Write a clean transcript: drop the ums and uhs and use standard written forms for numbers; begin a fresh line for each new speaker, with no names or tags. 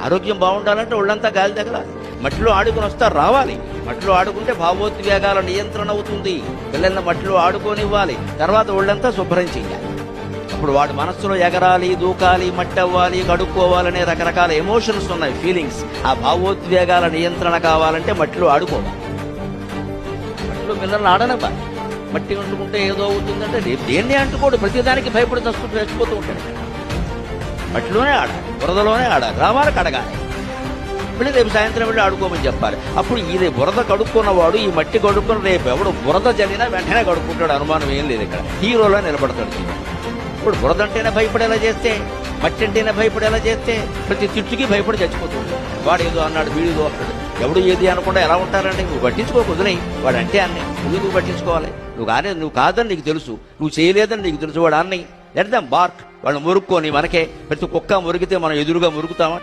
ఆరోగ్యం బాగుండాలంటే ఒళ్ళంతా గాలి తగలాలి. మట్టిలో ఆడుకుని వస్తారు, రావాలి. మట్టిలో ఆడుకుంటే భావోద్వేగాల నియంత్రణ అవుతుంది. పిల్లల్ని మట్టిలో ఆడుకోనివ్వాలి. తర్వాత ఒళ్ళంతా శుభ్రం చేయాలి. అప్పుడు వాడి మనస్సులో ఎగరాలి, దూకాలి, మట్టి అవ్వాలి, కడుక్కోవాలనే రకరకాల ఎమోషన్స్ ఉన్నాయి, ఫీలింగ్స్. ఆ భావోద్వేగాల నియంత్రణ కావాలంటే మట్టిలో ఆడుకోవాలి. మట్టిలో పిల్లల్ని ఆడనివ్వాలి. మట్టి అంటుకుంటే ఏదో అవుతుందంటే రేపు దేన్ని అంటుకోడు, ప్రతిదానికి భయపడి చచ్చిపోతూ ఉంటాడు. మట్టిలోనే ఆడాలి, బురదలోనే ఆడాలి, రావాలి, కడగాలి. మళ్ళీ రేపు సాయంత్రం వెళ్ళి ఆడుకోమని చెప్పాలి. అప్పుడు ఇది బురద కడుక్కున్నవాడు ఈ మట్టి కడుక్కుని రేపు ఎవడు బురద జల్లినా వెంటనే కడుక్కుంటాడు. అనుమానం ఏం లేదు. ఇక్కడ హీరోలో నిలబడతాడు. ఇప్పుడు బురద అంటేనే భయపడేలా చేస్తే, మట్టి అంటేనే భయపడేలా చేస్తే ప్రతి తిట్టుకి భయపడి చచ్చిపోతుంది. వాడు ఏదో అన్నాడు, వీడిదో అన్నాడు, ఎవడు ఏది అనకుండా ఎలా ఉంటారంటే నువ్వు పట్టించుకోకు, వదిలేయి. వాడు అంటే అన్నయ్య, నువ్వు పట్టించుకోవాలి. నువ్వు కాదని నీకు తెలుసు, నువ్వు చేయలేదని నీకు తెలుసు. వాడు అన్నయ్య, లెట్ దెమ్ బార్క్. వాళ్ళు మురుక్కొని మనకే. ప్రతి కుక్క మురిగితే మనం ఎదురుగా మురుగుతామా?